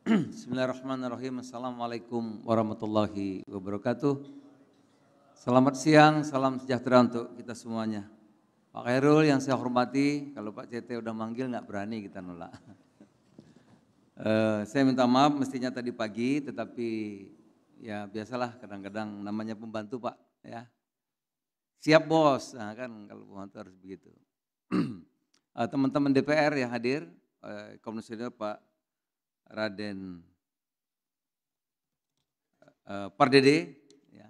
Bismillahirrahmanirrahim. Assalamualaikum warahmatullahi wabarakatuh. Selamat siang, salam sejahtera untuk kita semuanya. Pak Khairul yang saya hormati, kalau Pak CT udah manggil nggak berani kita nolak. Saya minta maaf mestinya tadi pagi, tetapi ya biasalah kadang-kadang namanya pembantu Pak ya. Siap bos, nah kan kalau pembantu harus begitu. Teman-teman DPR yang hadir, Komisioner Pak Raden Pardede, ya.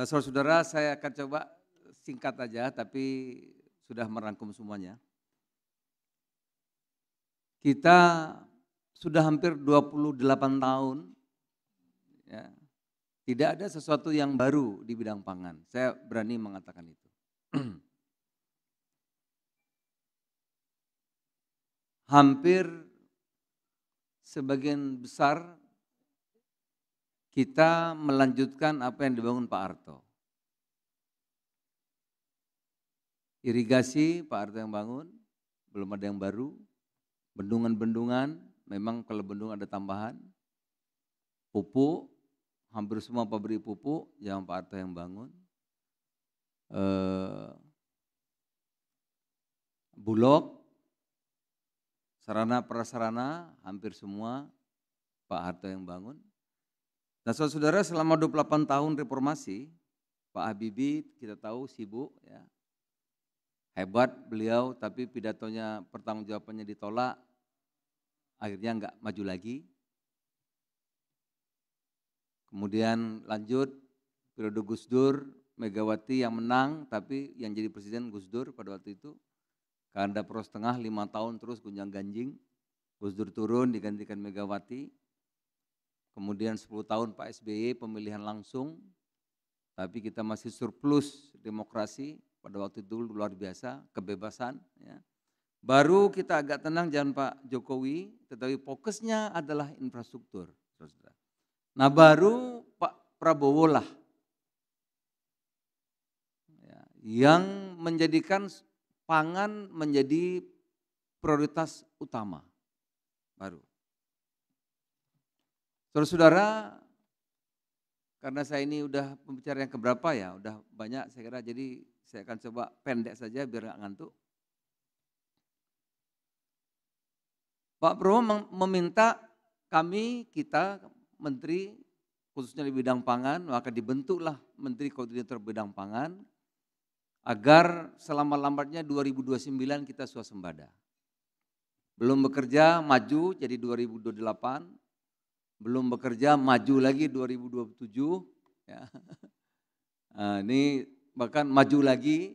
Saudara-saudara, saya akan coba singkat aja, tapi sudah merangkum semuanya. Kita sudah hampir 28 tahun, ya, tidak ada sesuatu yang baru di bidang pangan. Saya berani mengatakan itu. Hampir sebagian besar kita melanjutkan apa yang dibangun Pak Harto. Irigasi Pak Harto yang bangun, belum ada yang baru. Bendungan-bendungan, memang kalau bendungan ada tambahan. Pupuk, hampir semua pabrik pupuk yang Pak Harto yang bangun. Bulog, sarana prasarana hampir semua Pak Harto yang bangun. Nah saudara, selama 28 tahun reformasi, Pak Habibie kita tahu sibuk ya. Hebat beliau, tapi pidatonya pertanggungjawabannya ditolak, akhirnya enggak maju lagi. Kemudian lanjut periode Gus Dur, Megawati yang menang, tapi yang jadi presiden Gus Dur pada waktu itu. Karena poros tengah 5 tahun terus gunjang ganjing, Gus Dur turun digantikan Megawati. Kemudian 10 tahun Pak SBY pemilihan langsung, tapi kita masih surplus demokrasi pada waktu itu luar biasa, kebebasan. Ya. Baru kita agak tenang jangan Pak Jokowi, tetapi fokusnya adalah infrastruktur. Nah baru Pak Prabowo lah ya, yang menjadikan pangan menjadi prioritas utama baru. Saudara-saudara, karena saya ini udah pembicara yang keberapa ya, udah banyak saya kira, jadi saya akan coba pendek saja biar nggak ngantuk. Pak Prabowo meminta kita menteri khususnya di bidang pangan, maka dibentuklah Menteri Koordinator Bidang Pangan, agar selama-lambatnya 2029 kita swasembada. Belum bekerja maju jadi 2028, belum bekerja maju lagi 2027. Ya. Nah, ini bahkan maju lagi,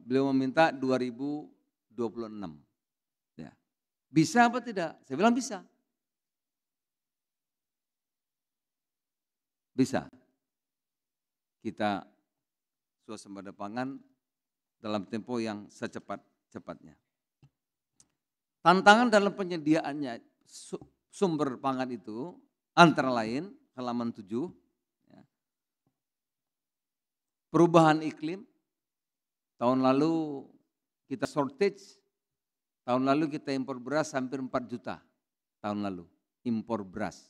beliau meminta 2026. Ya. Bisa apa tidak? Saya bilang bisa. Bisa. Kita swasembada pangan dalam tempo yang secepat-cepatnya. Tantangan dalam penyediaannya sumber pangan itu antara lain halaman 7, ya. Perubahan iklim, tahun lalu kita shortage, tahun lalu kita impor beras hampir 4 juta, tahun lalu impor beras.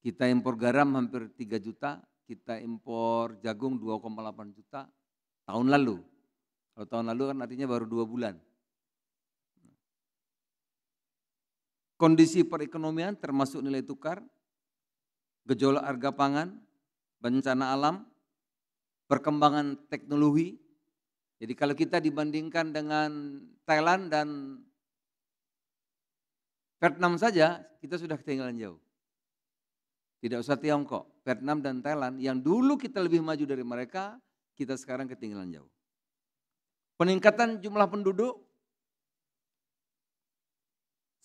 Kita impor garam hampir 3 juta, kita impor jagung 2,8 juta tahun lalu. Kalau tahun lalu kan artinya baru 2 bulan. Kondisi perekonomian termasuk nilai tukar, gejolak harga pangan, bencana alam, perkembangan teknologi. Jadi kalau kita dibandingkan dengan Thailand dan Vietnam saja, kita sudah ketinggalan jauh. Tidak usah Tiongkok, Vietnam dan Thailand yang dulu kita lebih maju dari mereka, kita sekarang ketinggalan jauh. Peningkatan jumlah penduduk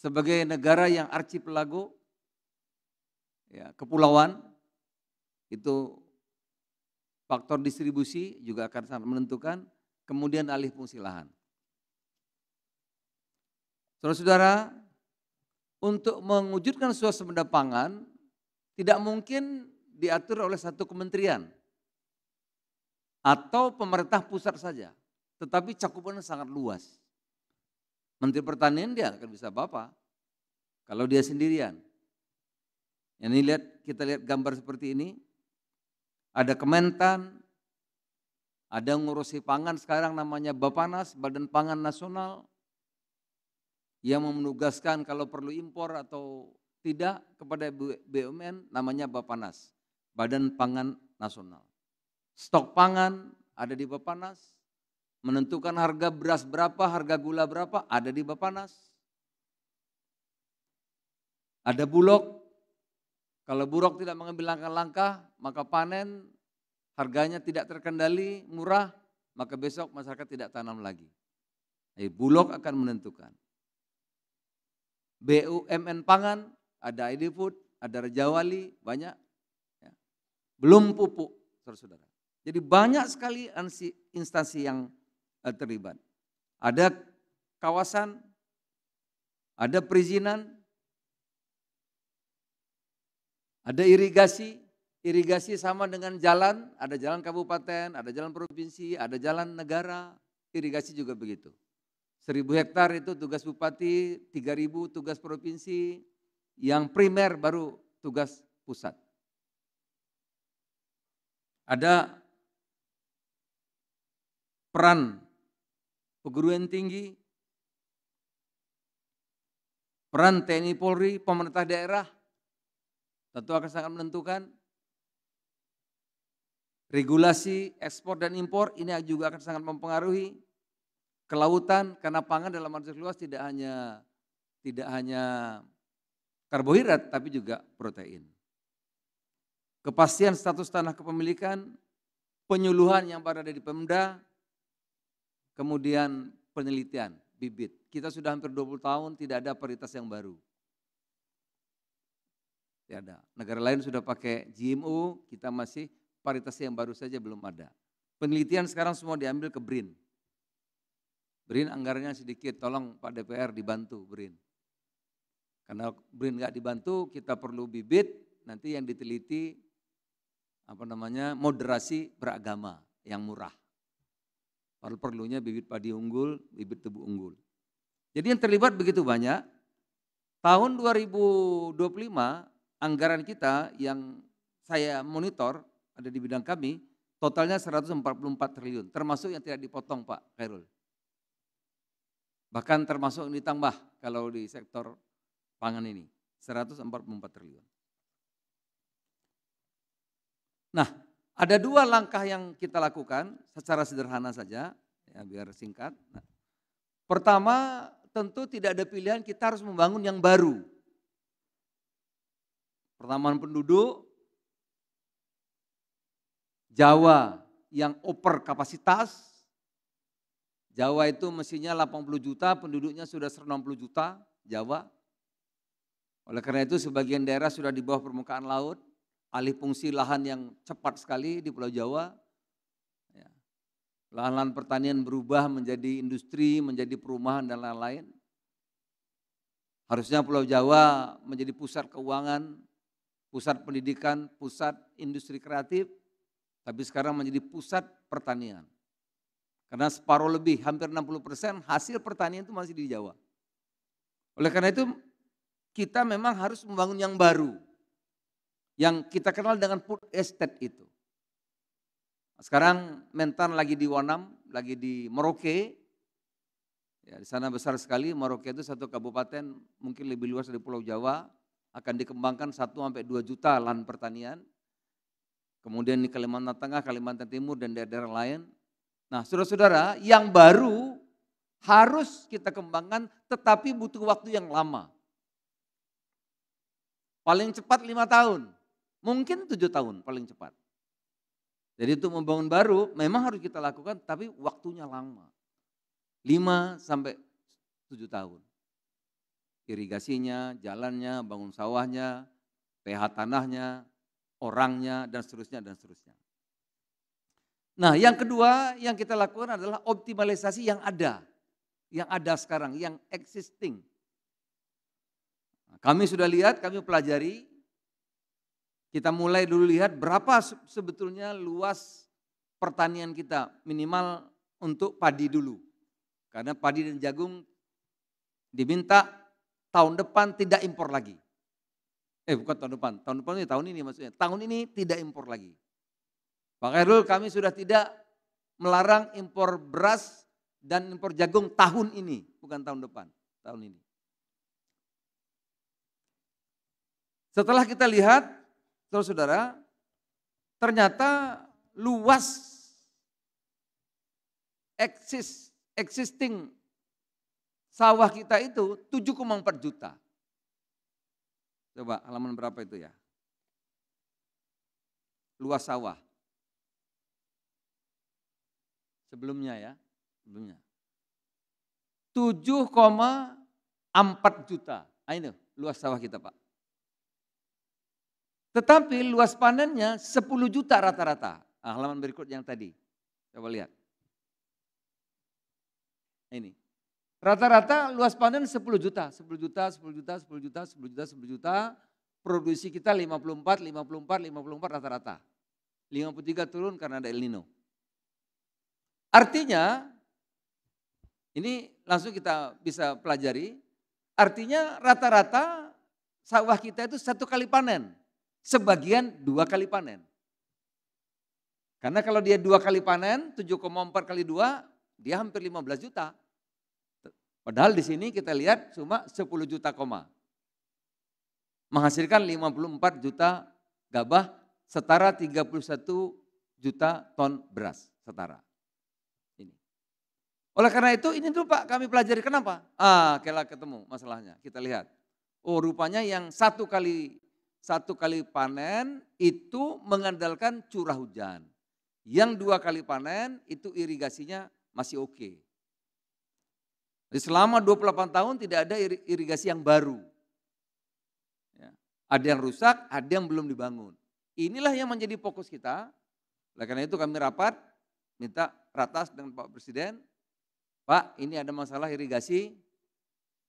sebagai negara yang archipelago, ya, kepulauan, itu faktor distribusi juga akan sangat menentukan, kemudian alih fungsi lahan. Saudara-saudara, untuk mewujudkan swasembada pangan, tidak mungkin diatur oleh satu kementerian atau pemerintah pusat saja. tetapi cakupannya sangat luas. Menteri Pertanian dia akan bisa apa-apa kalau dia sendirian. Ini kita lihat gambar seperti ini, ada Kementan, ada ngurusi pangan sekarang namanya Bapanas, Badan Pangan Nasional, yang menugaskan kalau perlu impor atau tidak kepada BUMN namanya Bapanas, Badan Pangan Nasional. Stok pangan ada di Bapanas, menentukan harga beras berapa, harga gula berapa ada di Bapanas. Ada Bulog, kalau Bulog tidak mengambil langkah-langkah maka panen harganya tidak terkendali, murah, maka besok masyarakat tidak tanam lagi. Jadi Bulog akan menentukan. BUMN pangan, ada ID Food, ada Rejawali, banyak. Ya. Belum pupuk, saudara-saudara. Jadi banyak sekali instansi yang terlibat. Ada kawasan, ada perizinan, ada irigasi. Irigasi sama dengan jalan, ada jalan kabupaten, ada jalan provinsi, ada jalan negara. Irigasi juga begitu. 1.000 hektar itu tugas bupati, 3.000 tugas provinsi, yang primer baru tugas pusat. Ada peran perguruan tinggi, peran TNI Polri, pemerintah daerah, tentu akan sangat menentukan. Regulasi ekspor dan impor ini juga akan sangat mempengaruhi. Kelautan, karena pangan dalam arti luas tidak hanya karbohidrat tapi juga protein. Kepastian status tanah kepemilikan, penyuluhan yang berada di Pemda, kemudian penelitian, bibit. Kita sudah hampir 20 tahun tidak ada varietas yang baru. Tidak ada. Negara lain sudah pakai GMO, kita masih varietas yang baru saja belum ada. Penelitian sekarang semua diambil ke BRIN. BRIN anggarannya sedikit, tolong Pak DPR dibantu BRIN. Karena BRIN nggak dibantu, kita perlu bibit, nanti yang diteliti moderasi beragama yang murah. Perlunya bibit padi unggul, bibit tebu unggul. Jadi yang terlibat begitu banyak. Tahun 2025 anggaran kita yang saya monitor ada di bidang kami, totalnya 144 triliun, termasuk yang tidak dipotong Pak Khairul. Bahkan termasuk yang ditambah kalau di sektor pangan ini, 144 triliun. Nah, ada 2 langkah yang kita lakukan secara sederhana saja, ya biar singkat. Nah, pertama, tentu tidak ada pilihan, kita harus membangun yang baru. Pertambahan penduduk, Jawa yang over kapasitas, Jawa itu mestinya 80 juta, penduduknya sudah 160 juta, Jawa. Oleh karena itu sebagian daerah sudah di bawah permukaan laut, alih fungsi lahan yang cepat sekali di Pulau Jawa. Ya. Lahan-lahan pertanian berubah menjadi industri, menjadi perumahan dan lain-lain. Harusnya Pulau Jawa menjadi pusat keuangan, pusat pendidikan, pusat industri kreatif, tapi sekarang menjadi pusat pertanian. Karena separuh lebih, hampir 60% hasil pertanian itu masih di Jawa. Oleh karena itu kita memang harus membangun yang baru. Yang kita kenal dengan food estate itu. Sekarang Mentan lagi di Wanam, lagi di Merauke. Ya, di sana besar sekali, Merauke itu satu kabupaten mungkin lebih luas dari Pulau Jawa. Akan dikembangkan 1-2 juta lahan pertanian. Kemudian di Kalimantan Tengah, Kalimantan Timur dan daerah-daerah lain. Nah saudara-saudara yang baru harus kita kembangkan tetapi butuh waktu yang lama. Paling cepat 5 tahun, mungkin 7 tahun paling cepat. Jadi untuk membangun baru memang harus kita lakukan tapi waktunya lama. 5-7 tahun. Irigasinya, jalannya, bangun sawahnya, pH tanahnya, orangnya dan seterusnya dan seterusnya. Nah yang kedua yang kita lakukan adalah optimalisasi yang ada sekarang, yang existing. Kami sudah lihat, kami pelajari, kita mulai dulu lihat berapa sebetulnya luas pertanian kita, minimal untuk padi dulu. Karena padi dan jagung diminta tahun depan tidak impor lagi. Bukan tahun depan ini tahun ini maksudnya. Tahun ini tidak impor lagi. Pak Khairul, kami sudah tidak melarang impor beras dan impor jagung tahun ini, bukan tahun depan, tahun ini. Setelah kita lihat, saudara-saudara, ternyata luas existing sawah kita itu 7,4 juta. Coba halaman berapa itu ya? Luas sawah. Sebelumnya ya, sebelumnya. 7,4 juta. Nah ini luas sawah kita Pak. Tetapi luas panennya 10 juta rata-rata. Nah, halaman berikut yang tadi. Coba lihat. Ini. Rata-rata luas panen 10 juta, 10 juta, 10 juta, 10 juta, 10 juta, 10 juta. Produksi kita 54 rata-rata. 53 turun karena ada El Nino. Artinya, ini langsung kita bisa pelajari, artinya rata-rata sawah kita itu 1 kali panen. Sebagian 2 kali panen. Karena kalau dia 2 kali panen, 7,4 kali 2, dia hampir 15 juta. Padahal di sini kita lihat cuma 10 juta koma. Menghasilkan 54 juta gabah, setara 31 juta ton beras, setara. Ini. Oleh karena itu ini dulu Pak kami pelajari kenapa? Kela ketemu masalahnya, kita lihat. Oh rupanya yang satu kali panen itu mengandalkan curah hujan. Yang 2 kali panen itu irigasinya masih oke. Jadi selama 28 tahun tidak ada irigasi yang baru. Ya. Ada yang rusak, ada yang belum dibangun. Inilah yang menjadi fokus kita. Oleh karena itu kami rapat, minta ratas dengan Pak Presiden. Pak ini ada masalah irigasi.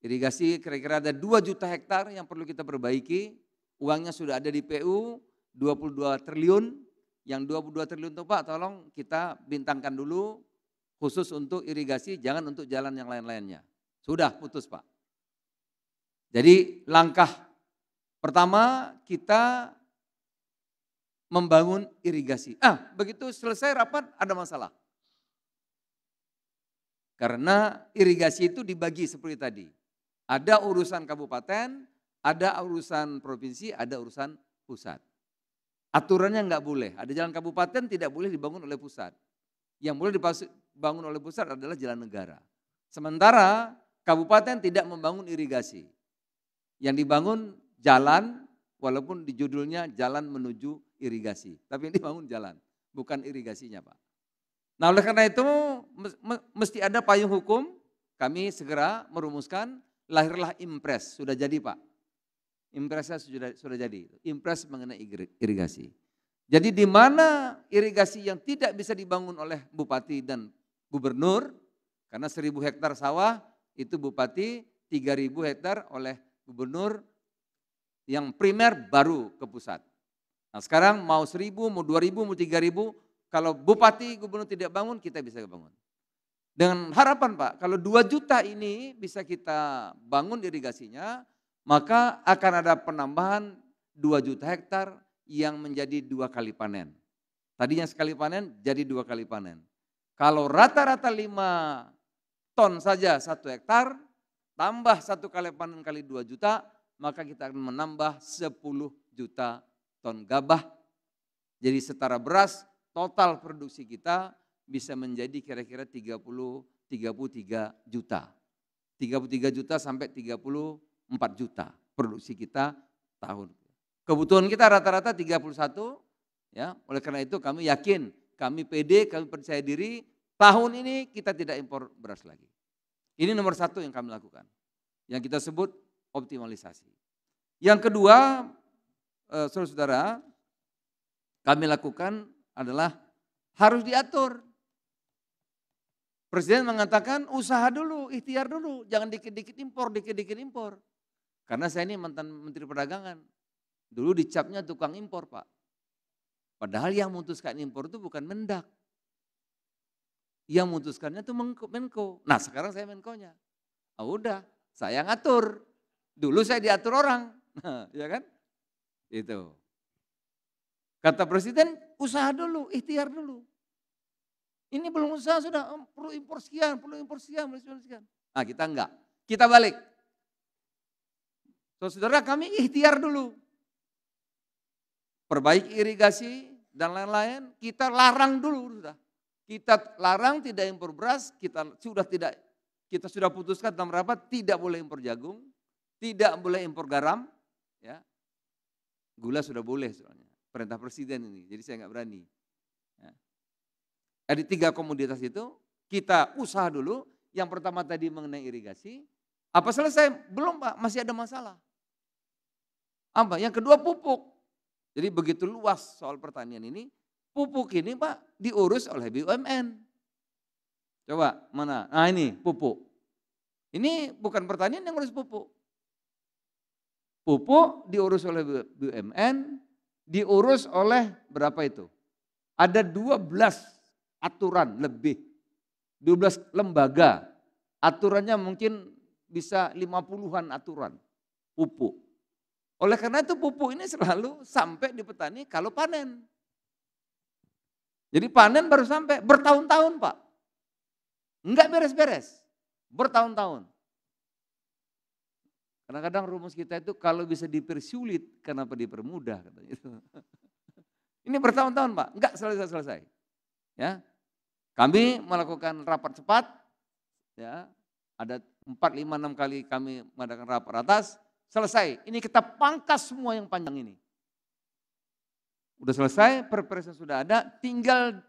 Irigasi kira-kira ada 2 juta hektar yang perlu kita perbaiki. Uangnya sudah ada di PU 22 triliun. Yang 22 triliun itu Pak tolong kita bintangkan dulu khusus untuk irigasi, jangan untuk jalan yang lain-lainnya. Sudah putus Pak. Jadi langkah pertama kita membangun irigasi. Begitu selesai rapat ada masalah. Karena irigasi itu dibagi seperti tadi. Ada urusan kabupaten, ada urusan provinsi, ada urusan pusat. Aturannya enggak boleh, ada jalan kabupaten tidak boleh dibangun oleh pusat. Yang boleh dibangun oleh pusat adalah jalan negara. Sementara kabupaten tidak membangun irigasi. Yang dibangun jalan, walaupun di judulnya jalan menuju irigasi. Tapi ini bangun jalan, bukan irigasinya Pak. Nah oleh karena itu mesti ada payung hukum, kami segera merumuskan, lahirlah impres, sudah jadi Pak. Impresnya sudah jadi, impres mengenai irigasi. Jadi di mana irigasi yang tidak bisa dibangun oleh bupati dan gubernur, karena 1.000 hektar sawah itu bupati, 3.000 hektar oleh gubernur, yang primer baru ke pusat. Nah sekarang mau 1.000, mau 2.000, mau 3.000, kalau bupati gubernur tidak bangun kita bisa bangun. Dengan harapan Pak, kalau 2 juta ini bisa kita bangun irigasinya, maka akan ada penambahan 2 juta hektar yang menjadi 2 kali panen. Tadinya sekali panen jadi 2 kali panen. Kalau rata-rata 5 ton saja 1 hektar, tambah 1 kali panen kali 2 juta, maka kita akan menambah 10 juta ton gabah. Jadi setara beras, total produksi kita bisa menjadi kira-kira 33 juta. 33 juta sampai 34 juta produksi kita tahun. Kebutuhan kita rata-rata 31, ya. Oleh karena itu kami yakin, kami pede, kami percaya diri, tahun ini kita tidak impor beras lagi. Ini nomor 1 yang kami lakukan, yang kita sebut optimalisasi. Yang kedua, saudara-saudara, kami lakukan adalah harus diatur. Presiden mengatakan usaha dulu, ikhtiar dulu, jangan dikit-dikit impor. Karena saya ini mantan Menteri Perdagangan. Dulu dicapnya tukang impor Pak. Padahal yang memutuskan impor itu bukan Mendak. Yang memutuskannya itu Menko. Nah sekarang saya Menkonya. Udah, saya ngatur. Dulu saya diatur orang, ya kan? Itu. Kata Presiden, usaha dulu, ikhtiar dulu. Ini belum usaha sudah perlu impor sekian, perlu impor sekian, perlu impor sekian. Nah kita enggak, kita balik. Saudara kami ikhtiar dulu. Perbaiki irigasi dan lain-lain, kita larang dulu sudah. Kita larang tidak impor beras, kita sudah putuskan dalam rapat tidak boleh impor jagung, tidak boleh impor garam, ya. Gula sudah boleh soalnya, perintah Presiden ini, jadi saya nggak berani. Ya. Ada 3 komoditas itu, kita usaha dulu, yang pertama tadi mengenai irigasi, apa selesai? Belum Pak, masih ada masalah. Apa? Yang kedua pupuk, jadi begitu luas soal pertanian ini, pupuk ini Pak diurus oleh BUMN. Coba mana? Nah ini pupuk. Ini bukan pertanian yang urus pupuk. Pupuk diurus oleh BUMN, diurus oleh berapa itu? Ada 12 aturan lebih, 12 lembaga. Aturannya mungkin bisa 50-an aturan pupuk. Oleh karena itu pupuk ini selalu sampai di petani kalau panen. Jadi panen baru sampai bertahun-tahun Pak. Enggak beres-beres, bertahun-tahun. Kadang-kadang rumus kita itu kalau bisa dipersulit, kenapa dipermudah katanya itu. Ini bertahun-tahun Pak, enggak selesai-selesai. Ya. Kami melakukan rapat cepat, ya. Ada 4, 5, 6 kali kami mengadakan rapat atas, selesai. Ini kita pangkas semua yang panjang ini. Udah selesai, perpresnya sudah ada, tinggal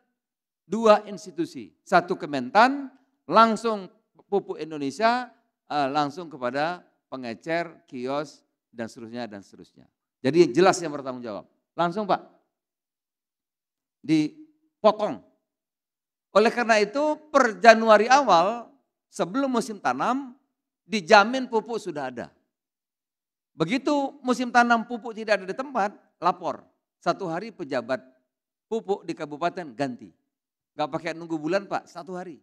2 institusi. 1 Kementan, langsung Pupuk Indonesia, langsung kepada pengecer, kios, dan seterusnya, dan seterusnya. Jadi jelas yang bertanggung jawab. Langsung Pak, dipotong. Oleh karena itu per Januari awal, sebelum musim tanam, dijamin pupuk sudah ada. Begitu musim tanam pupuk tidak ada di tempat, lapor. 1 hari pejabat pupuk di kabupaten ganti. Gak pakai nunggu bulan Pak, 1 hari.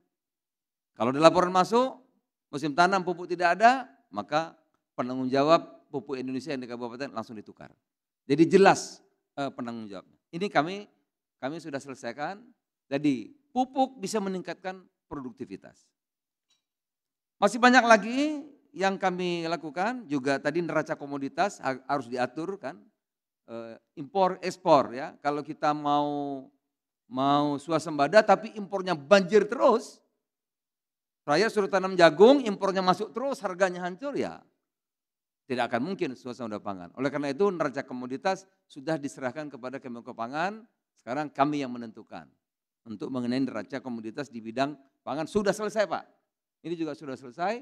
Kalau di laporan masuk, musim tanam pupuk tidak ada, maka penanggung jawab pupuk Indonesia yang di kabupaten langsung ditukar. Jadi jelas penanggung jawabnya. Ini kami sudah selesaikan. Jadi pupuk bisa meningkatkan produktivitas. Masih banyak lagi yang kami lakukan, juga tadi neraca komoditas harus diatur kan. Impor ekspor ya, kalau kita mau swasembada tapi impornya banjir terus, rakyat suruh tanam jagung, impornya masuk terus, harganya hancur ya, tidak akan mungkin swasembada pangan. Oleh karena itu neraca komoditas sudah diserahkan kepada Kemenko Pangan, sekarang kami yang menentukan untuk mengenai neraca komoditas di bidang pangan sudah selesai Pak. Ini juga sudah selesai.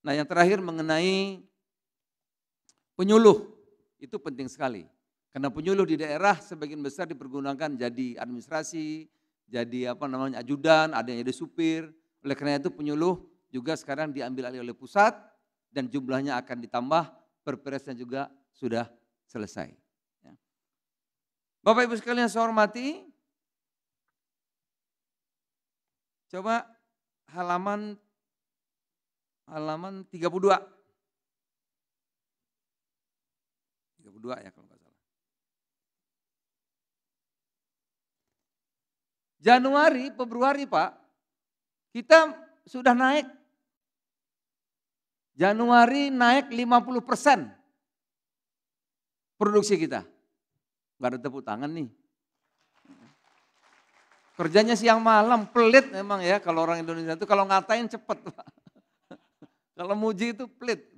Nah yang terakhir mengenai penyuluh, itu penting sekali. Karena penyuluh di daerah sebagian besar dipergunakan jadi administrasi, jadi ajudan, ada yang jadi supir. Oleh karena itu penyuluh juga sekarang diambil alih oleh pusat dan jumlahnya akan ditambah, perpresnya juga sudah selesai. Bapak Ibu sekalian saya hormati, coba halaman 32. 32 ya kalau nggak salah. Januari, Februari Pak, kita sudah naik. Januari naik 50% produksi kita. Gak ada tepuk tangan nih. Kerjanya siang malam, pelit memang ya kalau orang Indonesia itu kalau ngatain cepet Pak. Kalau muji itu pelit.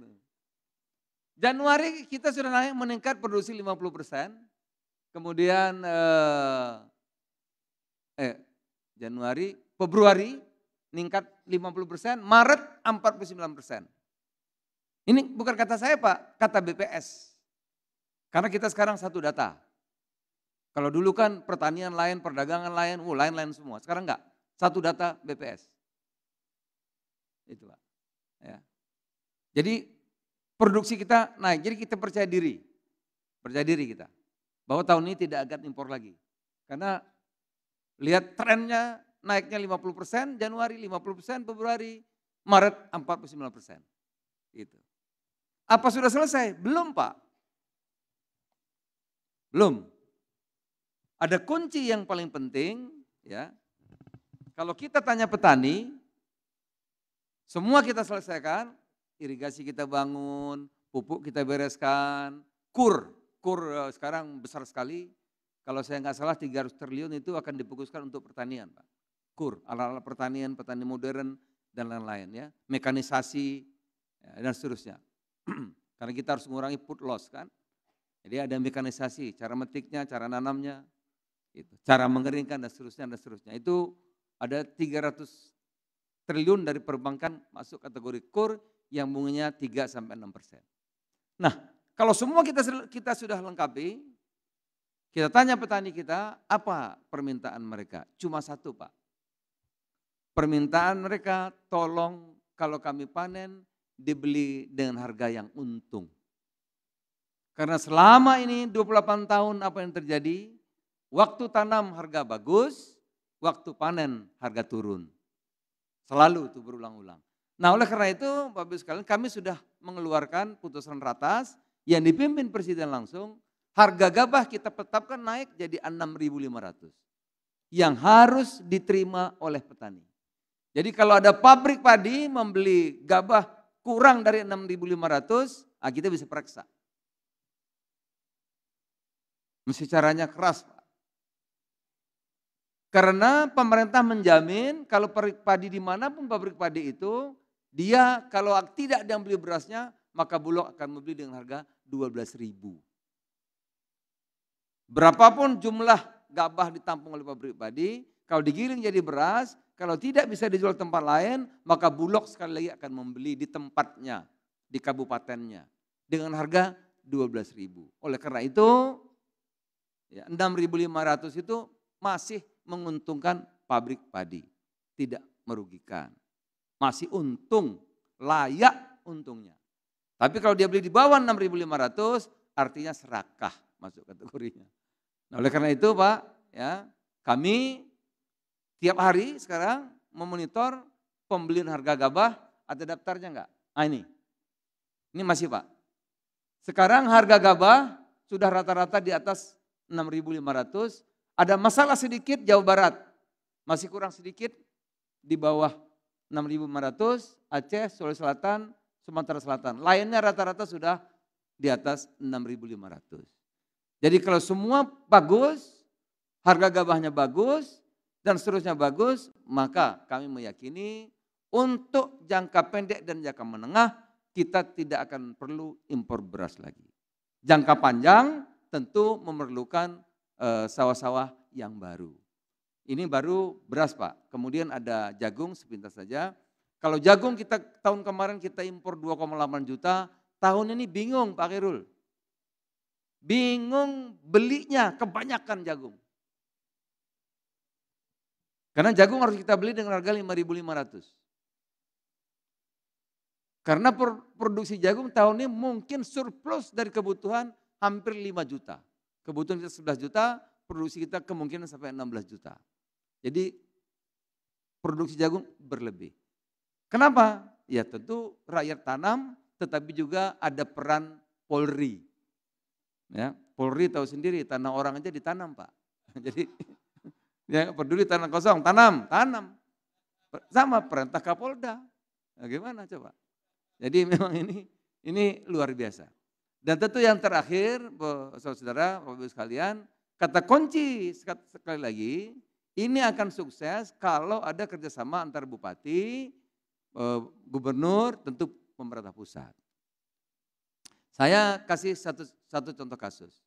Januari kita sudah naik meningkat produksi 50%. Kemudian Januari, Februari meningkat 50%, Maret 49%. Ini bukan kata saya Pak, kata BPS. Karena kita sekarang satu data. Kalau dulu kan pertanian lain, perdagangan lain, lain-lain semua. Sekarang enggak, satu data BPS. Itu Pak. Ya. Jadi produksi kita naik, jadi kita percaya diri kita. Bahwa tahun ini tidak akan impor lagi. Karena lihat trennya naiknya 50%, Januari 50%, Februari, Maret 49%. Gitu. Apa sudah selesai? Belum Pak. Belum. Ada kunci yang paling penting, ya. Kalau kita tanya petani, semua kita selesaikan, irigasi kita bangun, pupuk kita bereskan, kur sekarang besar sekali. Kalau saya nggak salah 300 triliun itu akan difokuskan untuk pertanian, Pak. Kur, alat-alat pertanian, petani modern dan lain-lain ya, mekanisasi ya, dan seterusnya. Karena kita harus mengurangi food loss kan. Jadi ada mekanisasi, cara metiknya, cara nanamnya, gitu. Cara mengeringkan dan seterusnya. Itu ada 300 triliun dari perbankan masuk kategori kur yang bunganya 3-6%. Nah, kalau semua kita sudah lengkapi, kita tanya petani kita, apa permintaan mereka? Cuma satu Pak. Permintaan mereka, tolong kalau kami panen, dibeli dengan harga yang untung. Karena selama ini 28 tahun apa yang terjadi, waktu tanam harga bagus, waktu panen harga turun. Selalu itu berulang-ulang. Nah oleh karena itu Bapak Ibu sekalian, kami sudah mengeluarkan putusan ratas yang dipimpin Presiden langsung, harga gabah kita tetapkan naik jadi 6.500 yang harus diterima oleh petani. Jadi kalau ada pabrik padi membeli gabah kurang dari 6.500, kita bisa periksa. Mesti caranya keras Pak. Karena pemerintah menjamin kalau pabrik padi dimanapun pabrik padi itu, dia kalau tidak ada yang beli berasnya, maka Bulog akan membeli dengan harga 12.000. Berapapun jumlah gabah ditampung oleh pabrik padi, kalau digiling jadi beras, kalau tidak bisa dijual tempat lain, maka Bulog sekali lagi akan membeli di tempatnya, di kabupatennya, dengan harga 12.000. Oleh karena itu, ya, 6.500 itu masih menguntungkan pabrik padi, tidak merugikan. Masih untung, layak untungnya. Tapi kalau dia beli di bawah 6.500, artinya serakah masuk kategorinya. Nah, oleh karena itu Pak, ya, kami tiap hari sekarang memonitor pembelian harga gabah, ada daftarnya enggak? Ini masih Pak. Sekarang harga gabah sudah rata-rata di atas 6.500, ada masalah sedikit Jawa Barat, masih kurang sedikit di bawah 6.500, Aceh, Sulawesi Selatan, Sumatera Selatan. Lainnya rata-rata sudah di atas 6.500. Jadi kalau semua bagus, harga gabahnya bagus, dan seterusnya bagus, maka kami meyakini untuk jangka pendek dan jangka menengah, kita tidak akan perlu impor beras lagi. Jangka panjang tentu memerlukan sawah-sawah yang baru. Ini baru beras Pak, kemudian ada jagung sepintas saja. Kalau jagung kita tahun kemarin kita impor 2,8 juta, tahun ini bingung Pak Khairul. Bingung belinya, kebanyakan jagung. Karena jagung harus kita beli dengan harga 5.500. Karena produksi jagung tahun ini mungkin surplus dari kebutuhan hampir 5 juta. Kebutuhan kita 11 juta, produksi kita kemungkinan sampai 16 juta. Jadi produksi jagung berlebih. Kenapa? Ya tentu rakyat tanam, tetapi juga ada peran Polri. Ya, Polri tahu sendiri, tanah orang aja ditanam Pak. Jadi ya peduli tanah kosong, tanam. Sama perintah Kapolda. Nah, gimana coba? Jadi memang ini luar biasa. Dan tentu yang terakhir, saudara-saudara, Bapak Ibu sekalian, kata kunci sekali lagi, ini akan sukses kalau ada kerjasama antar bupati, gubernur, tentu pemerintah pusat. Saya kasih satu contoh kasus.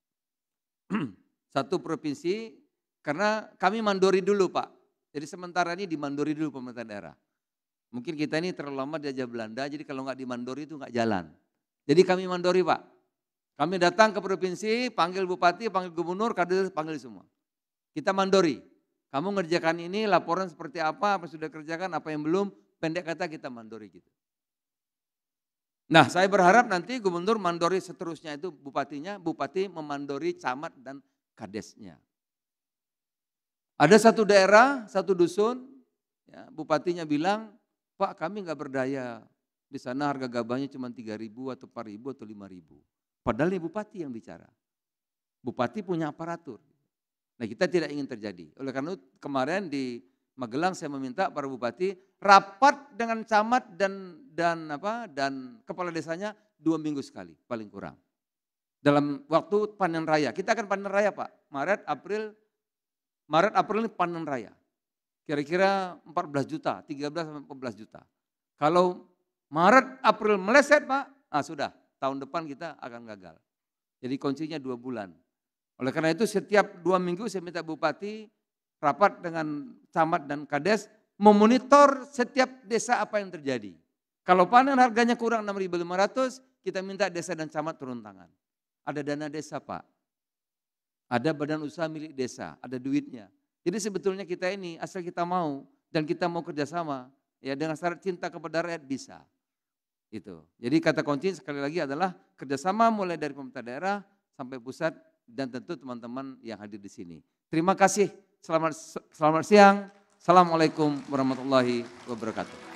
Satu provinsi, karena kami mandori dulu Pak. Jadi sementara ini dimandori dulu pemerintah daerah. Mungkin kita ini terlalu lama diajak Belanda, jadi kalau nggak dimandori itu nggak jalan. Jadi kami mandori Pak. Kami datang ke provinsi, panggil bupati, panggil gubernur, kader panggil semua. Kita mandori. Kamu ngerjakan ini, laporan seperti apa yang sudah kerjakan, apa yang belum, pendek kata kita mandori gitu. Nah saya berharap nanti gubernur mandori seterusnya itu bupatinya, bupati memandori camat dan kadesnya. Ada satu daerah, satu dusun, Ya, bupatinya bilang, Pak kami nggak berdaya, di sana harga gabahnya cuma 3.000 atau 4.000 atau 5.000. Padahal ini bupati yang bicara. Bupati punya aparatur. Nah kita tidak ingin terjadi. Oleh karena itu kemarin di Magelang saya meminta para bupati rapat dengan camat dan kepala desanya 2 minggu sekali paling kurang. Dalam waktu panen raya, kita akan panen raya Pak, Maret April ini panen raya. Kira-kira 14 juta, 13 sampai 14 juta. Kalau Maret April meleset Pak, sudah tahun depan kita akan gagal. Jadi kuncinya 2 bulan. Oleh karena itu setiap 2 minggu saya minta bupati rapat dengan camat dan kades memonitor setiap desa apa yang terjadi. Kalau panen harganya kurang 6.500, kita minta desa dan camat turun tangan. Ada dana desa Pak, ada badan usaha milik desa, ada duitnya. Jadi sebetulnya kita ini asal kita mau dan kita mau kerjasama, ya dengan syarat cinta kepada rakyat bisa. Itu. Jadi kata kunci sekali lagi adalah kerjasama mulai dari pemerintah daerah sampai pusat dan tentu teman-teman yang hadir di sini. Terima kasih. Selamat siang. Assalamualaikum warahmatullahi wabarakatuh.